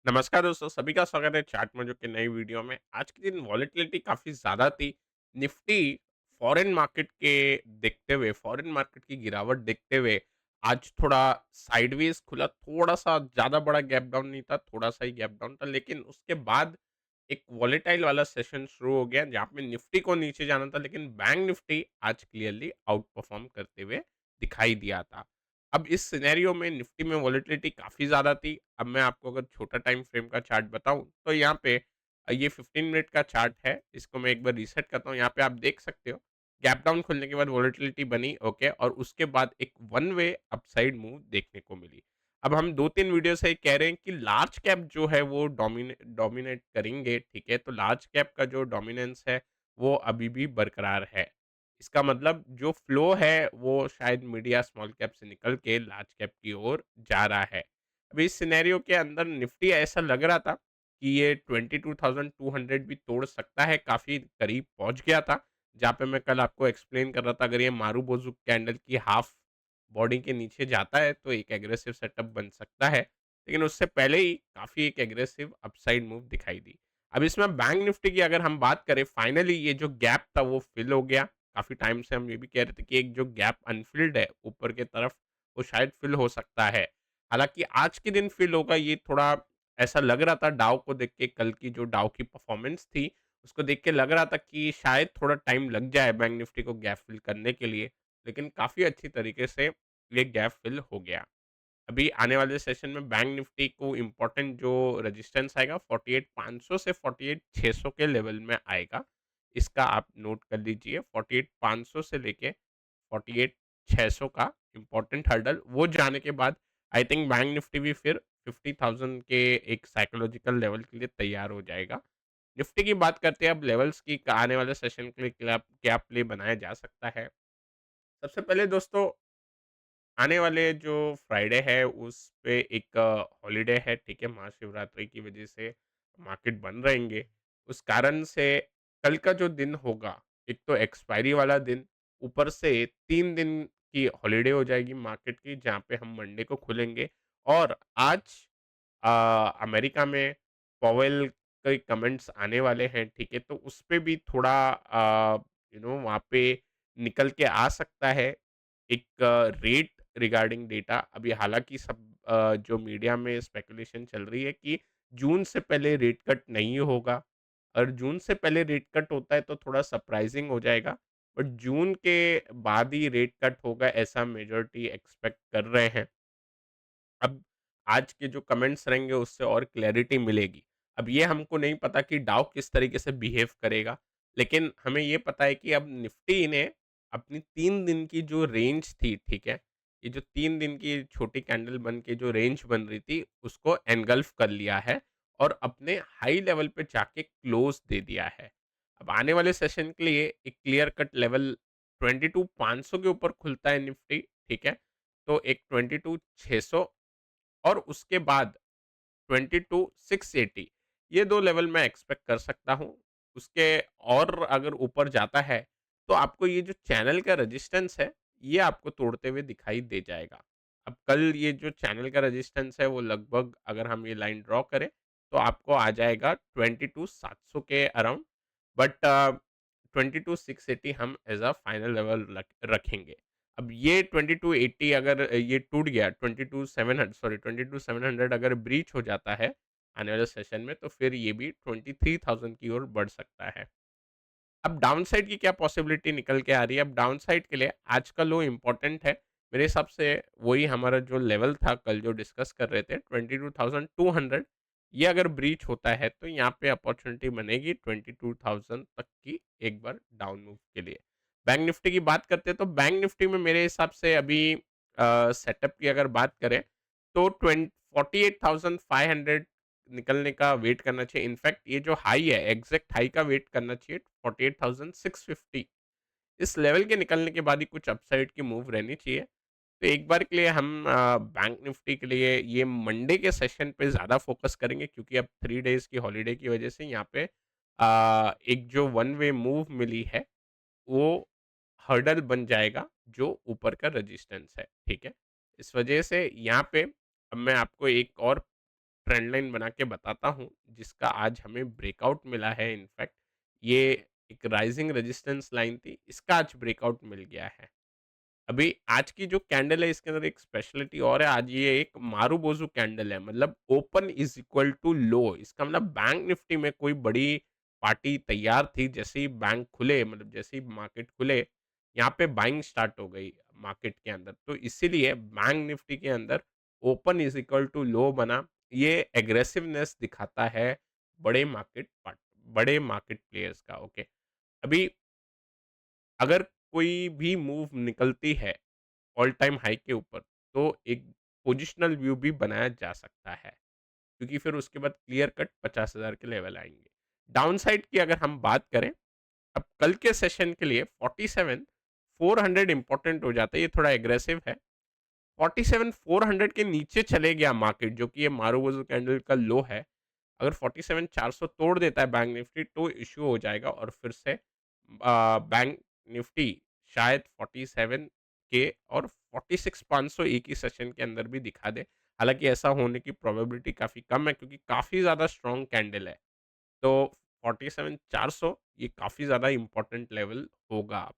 नमस्कार दोस्तों, सभी का स्वागत है चार्ट मोजो के नई वीडियो में। आज के दिन वॉलेटिलिटी काफ़ी ज़्यादा थी। निफ्टी फॉरेन मार्केट के देखते हुए, फॉरेन मार्केट की गिरावट देखते हुए आज थोड़ा साइडवेज़ खुला, थोड़ा-सा ज़्यादा बड़ा गैप डाउन नहीं था, थोड़ा-सा ही गैप डाउन था। लेकिन उसके बाद एक वॉलेटाइल वाला सेशन शुरू हो गया, जहाँ पे निफ्टी को नीचे जाना था, लेकिन बैंक निफ्टी आज क्लियरली आउट परफ़ॉर्म करते हुए दिखाई दिया था। अब इस सिनेरियो में निफ्टी में वॉलेटिलिटी काफ़ी ज़्यादा थी। अब मैं आपको अगर छोटा टाइम फ्रेम का चार्ट बताऊँ, तो यहाँ पे ये 15 मिनट का चार्ट है। इसको मैं एक बार रीसेट करता हूँ। यहाँ पे आप देख सकते हो, गैप डाउन खुलने के बाद वॉलेटिलिटी बनी, ओके, और उसके बाद एक वन वे अपसाइड मूव देखने को मिली। अब हम 2-3 वीडियो से कह रहे हैं कि लार्ज कैप जो है वो डोमिनेट करेंगे, ठीक है? तो लार्ज कैप का जो डोमिनेंस है, वो अभी भी बरकरार है। इसका मतलब जो फ्लो है वो शायद मीडिया स्मॉल कैप से निकल के लार्ज कैप की ओर जा रहा है। अभी इस सिनेरियो के अंदर निफ्टी ऐसा लग रहा था कि ये 22,200 भी तोड़ सकता है, काफ़ी करीब पहुँच गया था। जहाँ पे मैं कल आपको एक्सप्लेन कर रहा था, अगर ये मारूबोज़ू कैंडल की हाफ बॉडी के नीचे जाता है तो एक एग्रेसिव सेटअप बन सकता है। लेकिन उससे पहले ही काफ़ी एक एग्रेसिव अपसाइड मूव दिखाई दी। अब इसमें बैंक निफ्टी की अगर हम बात करें, फाइनली ये जो गैप था वो फिल हो गया। काफ़ी टाइम से हम ये भी कह रहे थे कि एक जो गैप अनफिल्ड है ऊपर की तरफ, वो शायद फिल हो सकता है। हालाँकि आज के दिन फिल होगा, ये थोड़ा ऐसा लग रहा था डाउ को देख के, कल की जो डाउ की परफॉर्मेंस थी, उसको देख के लग रहा था कि शायद थोड़ा टाइम लग जाए बैंक निफ्टी को गैप फिल करने के लिए, लेकिन काफ़ी अच्छी तरीके से ये गैप फिल हो गया। अभी आने वाले सेशन में बैंक निफ्टी को इम्पोर्टेंट जो रेजिस्टेंस आएगा 48,500 से 48,600 के लेवल में आएगा। इसका आप नोट कर लीजिए, 48,500 से लेके 48,600 का इम्पोर्टेंट हर्डल, वो जाने के बाद आई थिंक बैंक निफ्टी भी फिर 50,000 के एक साइकोलॉजिकल लेवल के लिए तैयार हो जाएगा। निफ्टी की बात करते हैं अब लेवल्स की, आने वाले सेशन के लिए क्या क्या प्ले बनाया जा सकता है। सबसे पहले दोस्तों, आने वाले जो फ्राइडे है उस पे एक हॉलिडे है, ठीक है? महाशिवरात्रि की वजह से मार्केट बंद रहेंगे। उस कारण से कल का जो दिन होगा, एक तो एक्सपायरी वाला दिन, ऊपर से 3 दिन की हॉलिडे हो जाएगी मार्केट की, जहाँ पे हम मंडे को खुलेंगे। और आज अ, अमेरिका में पॉवेल के कमेंट्स आने वाले हैं, ठीक है? तो उस पे भी थोड़ा वहाँ पे निकल के आ सकता है एक रेट रिगार्डिंग डेटा। अभी हालाँकि सब जो मीडिया में स्पेकुलेशन चल रही है कि जून से पहले रेट कट नहीं होगा, और जून से पहले रेट कट होता है तो थोड़ा सरप्राइज़िंग हो जाएगा। बट जून के बाद ही रेट कट होगा, ऐसा मेजॉरिटी एक्सपेक्ट कर रहे हैं। अब आज के जो कमेंट्स रहेंगे उससे और क्लैरिटी मिलेगी। अब ये हमको नहीं पता कि डाउ किस तरीके से बिहेव करेगा, लेकिन हमें ये पता है कि अब निफ्टी ने अपनी 3 दिन की जो रेंज थी, ठीक है? ये जो 3 दिन की छोटी कैंडल बन के जो रेंज बन रही थी, उसको एनगल्फ कर लिया है और अपने हाई लेवल पे जाके क्लोज़ दे दिया है। अब आने वाले सेशन के लिए एक क्लियर कट लेवल 22,500 के ऊपर खुलता है निफ्टी, ठीक है? तो एक 22,600 और उसके बाद 22,680, ये 2 लेवल मैं एक्सपेक्ट कर सकता हूँ। उसके और अगर ऊपर जाता है, तो आपको ये जो चैनल का रेजिस्टेंस है, ये आपको तोड़ते हुए दिखाई दे जाएगा। अब कल ये जो चैनल का रेजिस्टेंस है, वो लगभग अगर हम ये लाइन ड्रॉ करें, तो आपको आ जाएगा 22,700 के अराउंड। बट 22,680 हम एज़ अ फाइनल लेवल रखेंगे। अब ये 2280 अगर ये टूट गया, 22,700 अगर ब्रीच हो जाता है आने वाले सेशन में, तो फिर ये भी 23,000 की ओर बढ़ सकता है। अब डाउनसाइड की क्या पॉसिबिलिटी निकल के आ रही है? अब डाउनसाइड के लिए आज का लो इम्पोर्टेंट है। मेरे हिसाब से वही हमारा जो लेवल था कल जो डिस्कस कर रहे थे, 22,200, ये अगर ब्रीच होता है तो यहाँ पे अपॉर्च्युनिटी बनेगी 22,000 तक की एक बार डाउन मूव के लिए। बैंक निफ्टी की बात करते हैं तो बैंक निफ्टी में मेरे हिसाब से अभी सेटअप की अगर बात करें तो 48,500 निकलने का वेट करना चाहिए। इनफैक्ट ये जो हाई है, एग्ज़ैक्ट हाई का वेट करना चाहिए 48,650। इस लेवल के निकलने के बाद ही कुछ अपसाइड की मूव रहनी चाहिए। तो एक बार के लिए हम बैंक निफ्टी के लिए ये मंडे के सेशन पे ज़्यादा फ़ोकस करेंगे, क्योंकि अब 3 डेज़ की हॉलिडे की वजह से यहाँ पे एक जो वन वे मूव मिली है, वो हर्डल बन जाएगा जो ऊपर का रेजिस्टेंस है, ठीक है? इस वजह से यहाँ पे अब मैं आपको एक और ट्रेंड लाइन बना के बताता हूँ, जिसका आज हमें ब्रेकआउट मिला है इनफैक्ट। ये एक राइजिंग रेजिस्टेंस लाइन थी, इसका आज ब्रेकआउट मिल गया है। अभी आज की जो कैंडल है इसके अंदर एक स्पेशलिटी और है, आज ये एक मारूबोजू कैंडल है, मतलब open is equal to low. इसका मतलब बैंक निफ्टी में कोई बड़ी पार्टी तैयार थी, जैसे ही बैंक खुले, मतलब जैसे ही मार्केट खुले, यहाँ पे बाइंग स्टार्ट हो गई मार्केट के अंदर, तो इसीलिए बैंक निफ्टी के अंदर open is equal to low बना। ये एग्रेसिवनेस दिखाता है बड़े मार्केट प्लेयर्स का। ओके, अभी अगर कोई भी मूव निकलती है ऑल टाइम हाई के ऊपर, तो एक पोजिशनल व्यू भी बनाया जा सकता है, क्योंकि फिर उसके बाद क्लियर कट 50,000 के लेवल आएँगे। डाउन साइड की अगर हम बात करें, अब कल के सेशन के लिए 47,400 इम्पोर्टेंट हो जाता है, ये थोड़ा एग्रेसिव है। 47,400 के नीचे चले गया मार्केट, जो कि ये मारूवोजू कैंडल का लो है। अगर 47,400 तोड़ देता है बैंक निफ्टी, तो इश्यू हो जाएगा और फिर से बैंक निफ्टी शायद 47 के और 46,500 एक ही सेशन के अंदर भी दिखा दे। हालाँकि ऐसा होने की प्रोबेबिलिटी काफ़ी कम है, क्योंकि काफ़ी ज़्यादा स्ट्रॉन्ग कैंडल है। तो 47,400 ये काफ़ी ज़्यादा इम्पोर्टेंट लेवल होगा।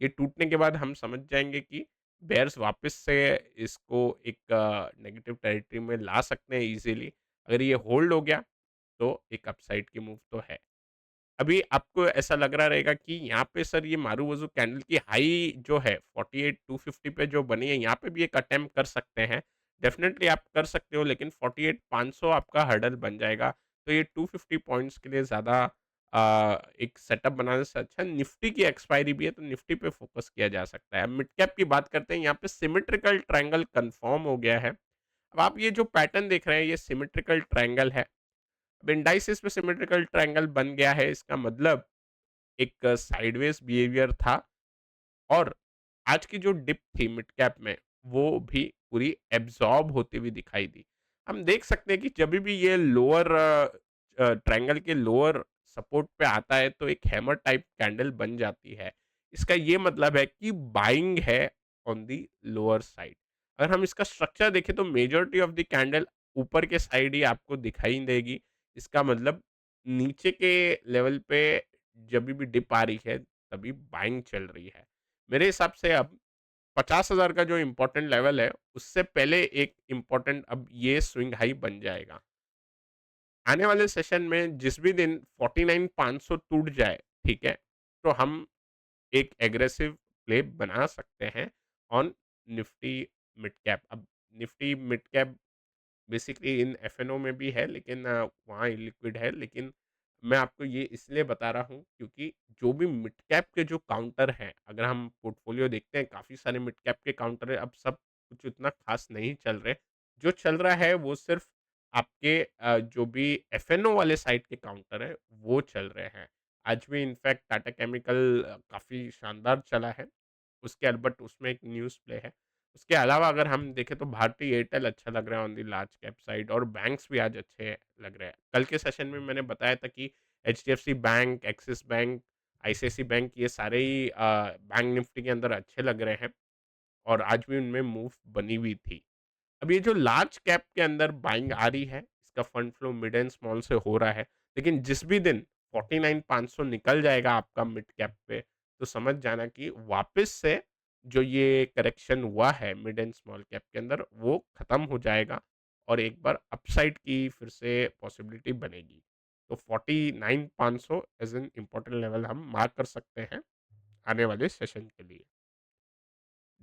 ये टूटने के बाद हम समझ जाएँगे कि बेयर्स वापस से इसको एक नेगेटिव टेरिटरी में ला सकते हैं ईज़िली। अगर ये होल्ड हो गया, तो एक अपसाइड की मूव तो है। अभी आपको ऐसा लग रहा रहेगा कि यहाँ पे सर ये मारूवोजू कैंडल की हाई जो है 48,250 पे जो बनी है, यहाँ पे भी एक अटेम्प्ट कर सकते हैं। डेफ़िनेटली आप कर सकते हो, लेकिन 48,500 आपका हर्डल बन जाएगा। तो ये 250 पॉइंट्स के लिए ज़्यादा एक सेटअप बनाने से अच्छा निफ्टी की एक्सपायरी भी है, तो निफ्टी पे फ़ोकस किया जा सकता है। अब मिड कैप की बात करते हैं, यहाँ पे सिमेट्रिकल ट्रायंगल कन्फर्म हो गया है। अब आप ये जो पैटर्न देख रहे हैं, ये सिमेट्रिकल ट्रायंगल है। अब इंडाइसिस पे सिमेट्रिकल ट्रायंगल बन गया है, इसका मतलब एक साइडवेज बिहेवियर था, और आज की जो डिप थी मिड कैप में, वो भी पूरी एब्जॉर्ब होती हुई दिखाई दी। हम देख सकते हैं कि जब भी ये लोअर ट्रायंगल के लोअर सपोर्ट पे आता है, तो एक हैमर टाइप कैंडल बन जाती है। इसका ये मतलब है कि बाइंग है ऑन दी लोअर साइड। अगर हम इसका स्ट्रक्चर देखें, तो मेजॉरिटी ऑफ द कैंडल ऊपर के साइड ही आपको दिखाई देगी। इसका मतलब नीचे के लेवल पे जब भी डिप आ रही है, तभी बाइंग चल रही है। मेरे हिसाब से अब 50,000 का जो इम्पोर्टेंट लेवल है, उससे पहले एक इम्पोर्टेंट अब ये स्विंग हाई बन जाएगा। आने वाले सेशन में जिस भी दिन 49,500 टूट जाए, ठीक है? तो हम एक एग्रेसिव प्ले बना सकते हैं ऑन निफ्टी मिड कैप। अब निफ्टी मिड कैप बेसिकली इन एफएनओ में भी है, लेकिन वहाँ इलिक्विड है, लेकिन मैं आपको ये इसलिए बता रहा हूँ, क्योंकि जो भी मिड कैप के जो काउंटर हैं, अगर हम पोर्टफोलियो देखते हैं, काफ़ी सारे मिड कैप के काउंटर है, अब सब कुछ उतना खास नहीं चल रहे। जो चल रहा है वो सिर्फ आपके जो भी एफएनओ वाले साइड के काउंटर है, वो चल रहे हैं। आज भी इनफैक्ट टाटा केमिकल काफ़ी शानदार चला है, उसके बट उसमें एक न्यूज़ प्ले है। उसके अलावा अगर हम देखें, तो भारती एयरटेल अच्छा लग रहा है on the large cap side, और बैंक्स भी आज अच्छे लग रहे हैं। कल के सेशन में मैंने बताया था कि HDFC bank, Axis bank, ICIC bank, ये सारे ही बैंक निफ्टी के अंदर अच्छे लग रहे हैं, और आज भी उनमें मूव बनी हुई थी। अब ये जो लार्ज कैप के अंदर बाइंग आ रही है, इसका fund flow mid and small से हो रहा है। लेकिन जिस भी दिन 49,500 निकल जाएगा आपका मिड कैप पे, तो समझ जाना कि वापस से जो ये करेक्शन हुआ है मिड एंड स्मॉल कैप के अंदर, वो खत्म हो जाएगा, और एक बार अपसाइड की फिर से पॉसिबिलिटी बनेगी। तो 49,500 एज़ एन इम्पोर्टेंट लेवल हम मार्क कर सकते हैं आने वाले सेशन के लिए।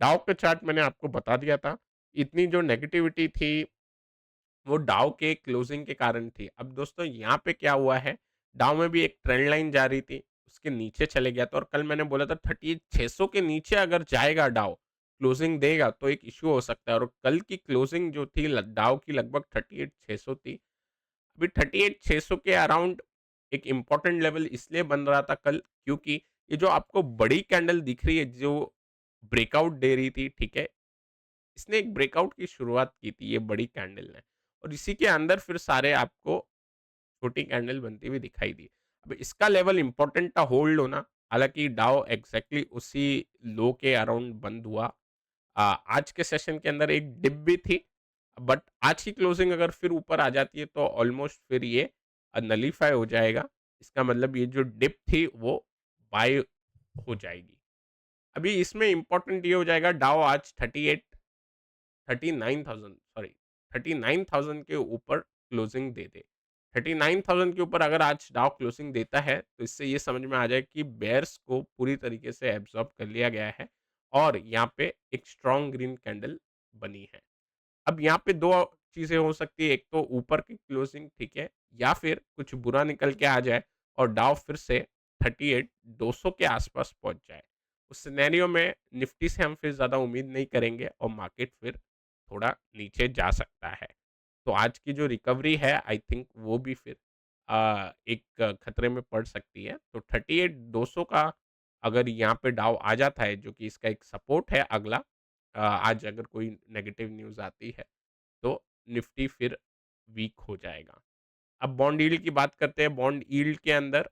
डाउ का चार्ट मैंने आपको बता दिया था। इतनी जो नेगेटिविटी थी, वो डाउ के क्लोजिंग के कारण थी। अब दोस्तों यहाँ पे क्या हुआ है, डाउ में भी एक ट्रेंड लाइन जा रही थी, उसके नीचे चले गया था, और कल मैंने बोला था 38,600 के नीचे अगर जाएगा डाउ, क्लोजिंग देगा, तो एक इश्यू हो सकता है, और कल की क्लोजिंग जो थी डाउ की लगभग 38,600 थी। अभी 38,600 के अराउंड एक इम्पोर्टेंट लेवल इसलिए बन रहा था कल, क्योंकि ये जो आपको बड़ी कैंडल दिख रही है, जो ब्रेकआउट दे रही थी, ठीक है? इसने एक ब्रेकआउट की शुरुआत की थी ये बड़ी कैंडल ने, और इसी के अंदर फिर सारे आपको छोटी कैंडल बनती हुई दिखाई दी। अब इसका लेवल इंपॉर्टेंट था होल्ड होना, हालांकि डाउ एग्जैक्टली उसी लो के अराउंड बंद हुआ। आज के सेशन के अंदर एक डिप भी थी, बट आज की क्लोजिंग अगर फिर ऊपर आ जाती है तो ऑलमोस्ट फिर ये नलीफाई हो जाएगा। इसका मतलब ये जो डिप थी वो बाय हो जाएगी। अभी इसमें इम्पोर्टेंट ये हो जाएगा, डाउ आज 38 39,000 सॉरी 39,000 के ऊपर क्लोजिंग दे दे। 39,000 के ऊपर अगर आज डाउ क्लोजिंग देता है तो इससे ये समझ में आ जाए कि बेयर्स को पूरी तरीके से एब्जॉर्ब कर लिया गया है और यहाँ पे एक स्ट्रॉन्ग ग्रीन कैंडल बनी है। अब यहाँ पे 2 चीज़ें हो सकती है, एक तो ऊपर की क्लोजिंग ठीक है, या फिर कुछ बुरा निकल के आ जाए और डाउ फिर से 38,200 के आसपास पहुँच जाए। उस सिनेरियो में निफ्टी से हम फिर ज़्यादा उम्मीद नहीं करेंगे और मार्केट फिर थोड़ा नीचे जा सकता है। तो आज की जो रिकवरी है आई थिंक वो भी फिर एक खतरे में पड़ सकती है। तो 38,200 का अगर यहाँ पे डाउ आ जाता है, जो कि इसका एक सपोर्ट है अगला, आज अगर कोई नेगेटिव न्यूज़ आती है तो निफ्टी फिर वीक हो जाएगा। अब बॉन्ड यील्ड की बात करते हैं। बॉन्ड यील्ड के अंदर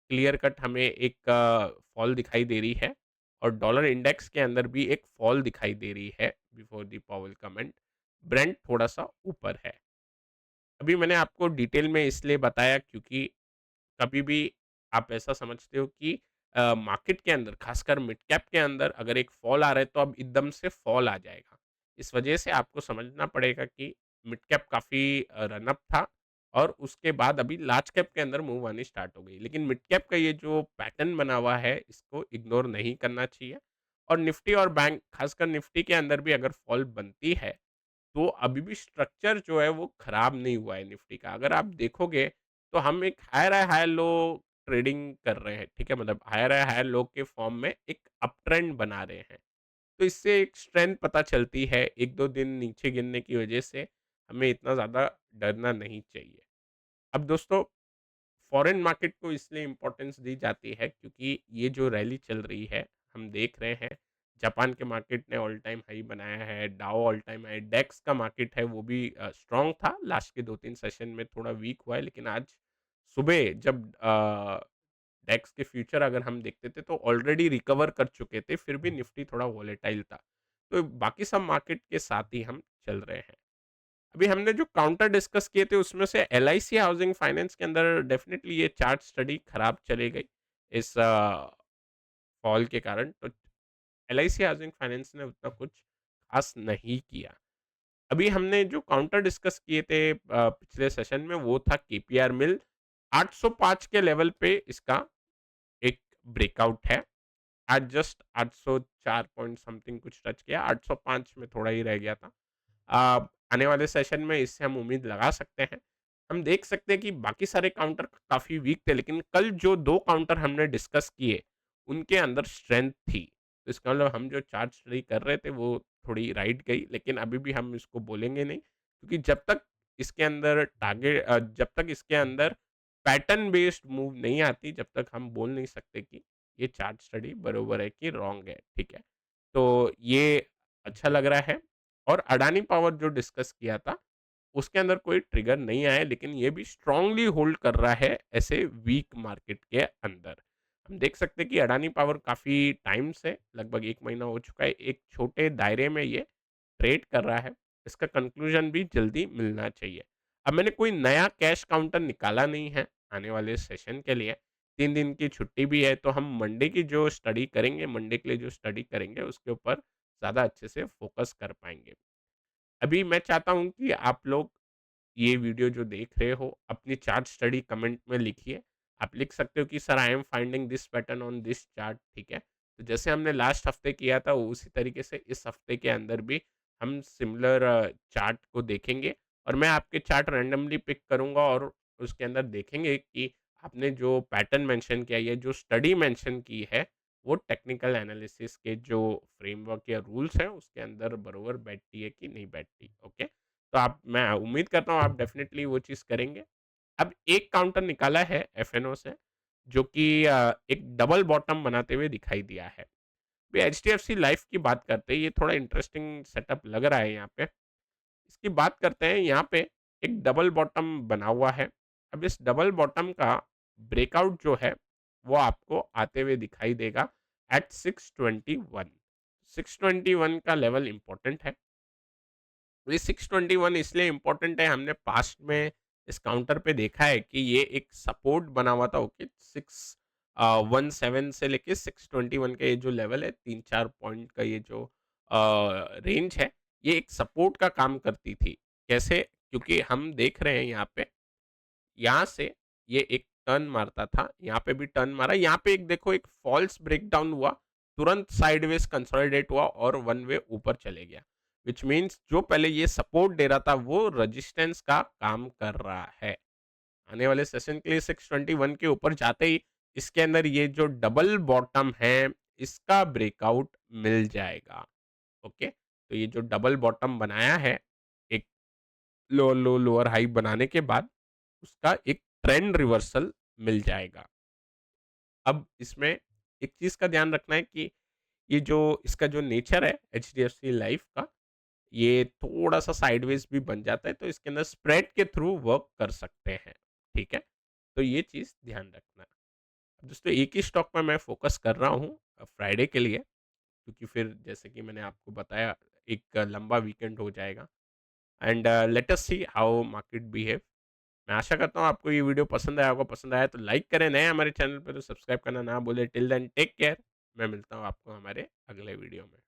क्लियर कट हमें एक फॉल दिखाई दे रही है और डॉलर इंडेक्स के अंदर भी एक फॉल दिखाई दे रही है before the Powell comment. Brent थोड़ा सा ऊपर है। अभी मैंने आपको डिटेल में इसलिए बताया क्योंकि कभी भी आप ऐसा समझते हो कि मार्केट के अंदर खासकर मिड कैप के अंदर अगर एक फॉल आ रहा है तो अब एकदम से फॉल आ जाएगा। इस वजह से आपको समझना पड़ेगा कि मिड कैप काफ़ी रनअप था और उसके बाद अभी लार्ज कैप के अंदर मूव आनी स्टार्ट हो गई। लेकिन मिड कैप का ये जो पैटर्न बना हुआ है इसको इग्नोर नहीं करना चाहिए। और निफ्टी और बैंक खासकर निफ्टी के अंदर भी अगर फॉल बनती है तो अभी भी स्ट्रक्चर जो है वो खराब नहीं हुआ है निफ्टी का। अगर आप देखोगे तो हम एक higher high higher low trading कर रहे हैं, ठीक है? मतलब हायर हाई हायर लो के फॉर्म में एक अप ट्रेंड बना रहे हैं। तो इससे एक स्ट्रेंथ पता चलती है। 1-2 दिन नीचे गिरने की वजह से हमें इतना ज़्यादा डरना नहीं चाहिए। अब दोस्तों, फॉरेन मार्केट को इसलिए इम्पोर्टेंस दी जाती है क्योंकि ये जो रैली चल रही है, हम देख रहे हैं जापान के मार्केट ने ऑल टाइम हाई बनाया है, डाउ ऑल टाइम हाई, डेक्स का मार्केट है वो भी स्ट्रॉन्ग था, लास्ट के 2-3 सेशन में थोड़ा वीक हुआ है, लेकिन आज सुबह जब डेक्स के फ्यूचर अगर हम देखते थे तो ऑलरेडी रिकवर कर चुके थे, फिर भी निफ्टी थोड़ा वॉलेटाइल था। तो बाकी सब मार्केट के साथ ही हम चल रहे हैं। अभी हमने जो काउंटर डिस्कस किए थे उसमें से एलआईसी हाउसिंग फाइनेंस के अंदर डेफिनेटली ये चार्ट स्टडी खराब चली गई इस फॉल के कारण। तो एलआईसी हाउसिंग फाइनेंस ने उतना कुछ खास नहीं किया। अभी हमने जो काउंटर डिस्कस किए थे पिछले सेशन में वो था केपीआर मिल। 805 के लेवल पे इसका एक ब्रेकआउट है। आज जस्ट 804 पॉइंट समथिंग कुछ टच किया, 805 में थोड़ा ही रह गया था। आने वाले सेशन में इससे हम उम्मीद लगा सकते हैं। हम देख सकते हैं कि बाकी सारे काउंटर काफ़ी वीक थे, लेकिन कल जो 2 काउंटर हमने डिस्कस किए, उनके अंदर स्ट्रेंथ थी। तो इसका मतलब हम जो चार्ट स्टडी कर रहे थे, वो थोड़ी राइट गई, लेकिन अभी भी हम इसको बोलेंगे नहीं, क्योंकि जब तक इसके अंदर पैटर्न बेस्ड मूव नहीं आती, जब तक हम बोल नहीं सकते कि ये चार्ट स्टडी बरोबर है कि रॉन्ग है, ठीक है? तो ये अच्छा लग रहा है। और अडानी पावर जो डिस्कस किया था, उसके अंदर कोई ट्रिगर नहीं आया, लेकिन ये भी स्ट्रांगली होल्ड कर रहा है ऐसे वीक मार्केट के अंदर। हम देख सकते हैं कि अडानी पावर काफ़ी टाइम से लगभग 1 महीना हो चुका है, एक छोटे दायरे में ये ट्रेड कर रहा है। इसका कंक्लूजन भी जल्दी मिलना चाहिए। अब मैंने कोई नया कैश काउंटर निकाला नहीं है आने वाले सेशन के लिए। 3 दिन की छुट्टी भी है, तो हम मंडे की जो स्टडी करेंगे, मंडे के लिए जो स्टडी करेंगे, उसके ऊपर ज़्यादा अच्छे से फोकस कर पाएँगे। अभी मैं चाहता हूँ कि आप लोग ये वीडियो जो देख रहे हो अपनी चार्ट स्टडी कमेंट में लिखिए। आप लिख सकते हो कि sir I am finding this pattern on this chart, ठीक है? तो जैसे हमने लास्ट हफ्ते किया था उसी तरीके से इस हफ्ते के अंदर भी हम सिमिलर चार्ट को देखेंगे और मैं आपके चार्ट रैंडमली पिक करूँगा और उसके अंदर देखेंगे कि आपने जो पैटर्न मेंशन किया है, जो स्टडी मेंशन की है, वो टेक्निकल एनालिसिस के जो फ्रेमवर्क या रूल्स हैं उसके अंदर बरोबर बैठती है कि नहीं बैठती। ओके? तो आप मैं उम्मीद करता हूँ आप डेफ़िनेटली वो चीज़ करेंगे। अब एक काउंटर निकाला है एफएनओ से जो कि एक डबल बॉटम बनाते हुए दिखाई दिया है। अभी एचडीएफसी लाइफ की बात करते हैं, ये थोड़ा इंटरेस्टिंग सेटअप लग रहा है यहाँ पे। इसकी बात करते हैं, यहाँ पे एक डबल बॉटम बना हुआ है। अब इस डबल बॉटम का ब्रेकआउट जो है वो आपको आते हुए दिखाई देगा एट 621। 621 का लेवल इम्पोर्टेंट है। ये 621 इसलिए इम्पोर्टेंट है, हमने पास्ट में इस काउंटर पे देखा है कि ये एक सपोर्ट बना हुआ था। ओके, 617 से लेके 621 का ये जो लेवल है, 3-4 पॉइंट का ये जो रेंज है, ये एक सपोर्ट का काम करती थी। कैसे? क्योंकि हम देख रहे हैं यहाँ पे, यहाँ से ये एक टर्न मारता था, यहाँ पे भी टर्न मारा, यहाँ पे एक देखो एक फॉल्स ब्रेकडाउन हुआ, तुरंत साइडवेज कंसोलिडेट हुआ और वन वे ऊपर चले गया। व्हिच मीन्स जो पहले ये सपोर्ट दे रहा था वो रेजिस्टेंस का काम कर रहा है। आने वाले सेशन के लिए 621 के ऊपर जाते ही इसके अंदर ये जो डबल बॉटम है, इसका ब्रेकआउट मिल जाएगा। ओके, तो ये जो डबल बॉटम बनाया है, एक लोअर लो, लोअर हाई बनाने के बाद उसका एक ट्रेंड रिवर्सल मिल जाएगा। अब इसमें एक चीज़ का ध्यान रखना है कि ये जो इसका जो नेचर है एचडीएफसी लाइफ का, ये थोड़ा-सा साइडवेज भी बन जाता है, तो इसके अंदर स्प्रेड के थ्रू वर्क कर सकते हैं, ठीक है? तो ये चीज़ ध्यान रखना। दोस्तों एक ही स्टॉक पे मैं फ़ोकस कर रहा हूँ फ्राइडे के लिए, क्योंकि फिर जैसे कि मैंने आपको बताया एक लंबा वीकेंड हो जाएगा and let us see how market behave. मैं आशा करता हूँ आपको ये वीडियो पसंद आया होगा, पसंद आया तो लाइक करें, नए हमारे चैनल पे तो सब्सक्राइब करना ना भूलें। टिल देन टेक केयर, मैं मिलता हूँ आपको हमारे अगले वीडियो में।